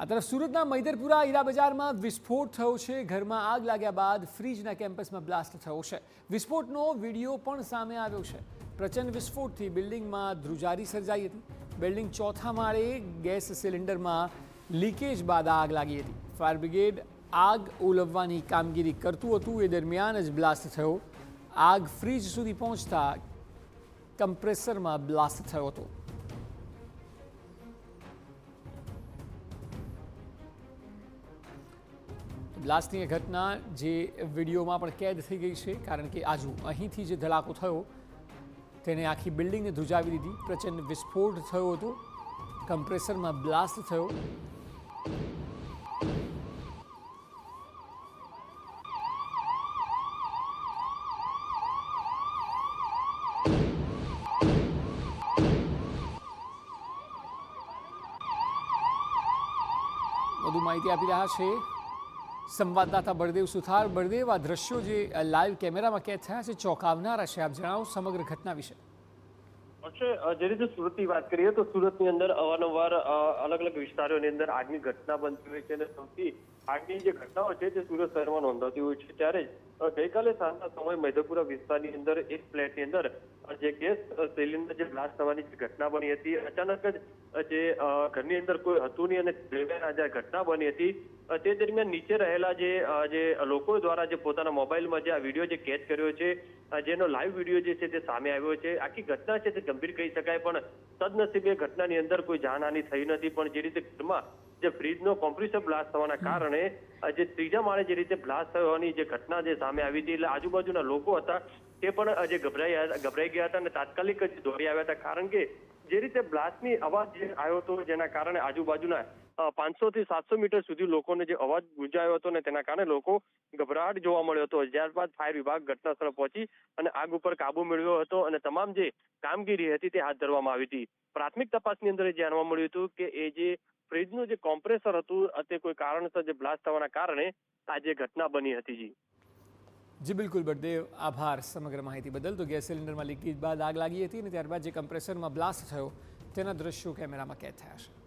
આ તરફ સુરતના મૈદરપુરા હીરા બજારમાં વિસ્ફોટ થયો છે। ઘરમાં આગ લાગ્યા બાદ ફ્રીજના કેમ્પસમાં બ્લાસ્ટ થયો છે। વિસ્ફોટનો વિડીયો પણ સામે આવ્યો છે। પ્રચંડ વિસ્ફોટથી બિલ્ડિંગમાં ધ્રુજારી સર્જાઈ હતી। બિલ્ડિંગ ચોથા માળે ગેસ સિલિન્ડરમાં લીકેજ બાદ આગ લાગી હતી। ફાયર બ્રિગેડ આગ ઓલવવાની કામગીરી કરતું હતું એ દરમિયાન જ બ્લાસ્ટ થયો। આગ ફ્રીજ સુધી પહોંચતા કમ્પ્રેસરમાં બ્લાસ્ટ થયો હતો। બ્લાસ્ટની ઘટના જે વિડીયોમાં પણ કેદ થઈ ગઈ છે, કારણ કે આજુ અહીંથી જે ધડાકો થયો તેને આખી બિલ્ડિંગને ધ્રુજાવી દીધી। પ્રચંડ વિસ્ફોટ થયો હતો, કમ્પ્રેસરમાં બ્લાસ્ટ થયો। વધુ માહિતી આપી રહ્યા છે સંવાદદાતા બળદેવ સુથાર। બળદેવ, આ દ્રશ્યો જે લાઈવ કેમેરામાં કેદ થયા છે ચોંકાવનારા છે। આપ જણાવો સમગ્ર ઘટના વિશે। જે રીતે સુરતની વાત કરીએ તો સુરતની અંદર અવારનવાર અલગ અલગ વિસ્તારોની અંદર આગની ઘટના બનતી હોય છે અને સૌથી આગની જે ઘટનાઓ છે તે સુરત શહેરમાં નોંધાતી હોય છે। ત્યારે ગઈકાલે સાંજના સમય મૈદરપુરા વિસ્તારની અંદર એક ફ્લેટની અંદર જે ગેસ સિલિન્ડર જે બ્લાસ્ટ થવાની જે ઘટના બની હતી, અચાનક જ જે ઘરની અંદર કોઈ હતું નહીં અને દરમિયાન જે ઘટના બની હતી તે દરમિયાન નીચે રહેલા જે લોકો દ્વારા જે પોતાના મોબાઈલમાં જે આ વિડીયો જે કેચ કર્યો છે, જેનો લાઈવ વિડીયો જે છે તે સામે આવ્યો છે। આખી ઘટના છે તે ગંભીર કહી શકાય, પણ સદનસીબે ઘટનાની અંદર કોઈ જાનહાની થઈ નથી। પણ જે રીતે ઘરમાં જે ફ્રીજનો કોમ્પ્રેસર બ્લાસ્ટ થવાના કારણે જે ત્રીજા માળે જે રીતે બ્લાસ્ટ થવાની જે ઘટના જે સામે આવી હતી, એટલે આજુબાજુના લોકો હતા તે પણ જે ગભરાઈ ગયા હતા અને તાત્કાલિક જ દોડી આવ્યા હતા। કારણ કે જે રીતે બ્લાસ્ટની અવાજ જે આવ્યો હતો, જેના કારણે આજુબાજુના 500 થી 700 મીટર સુધી લોકોને જે અવાજ ગુંજાયો હતો ને તેના કારણે લોકો ગભરાટ જોવા મળ્યો હતો। ત્યારબાદ ફાયર વિભાગ ઘટના સ્થળે પહોંચી અને આગ ઉપર કાબુ મેળવ્યો હતો અને તમામ જે કામગીરી હતી તે હાથ ધરવામાં આવી હતી। પ્રાથમિક તપાસની અંદર જાણવા મળ્યું હતું કે એ જે ફ્રીજનું જે કોમ્પ્રેસર હતું તે કોઈ કારણસર જે બ્લાસ્ટ થવાના કારણે આ જે ઘટના બની હતી। જી બિલકુલ બળદેવ, આભાર સમગ્ર માહિતી બદલ। તો ગેસ સિલિન્ડરમાં લીકેજ બાદ આગ લાગી હતી અને ત્યારબાદ જે કમ્પ્રેસરમાં બ્લાસ્ટ થયો તેના દ્રશ્યો કેમેરામાં કેદ થયા છે।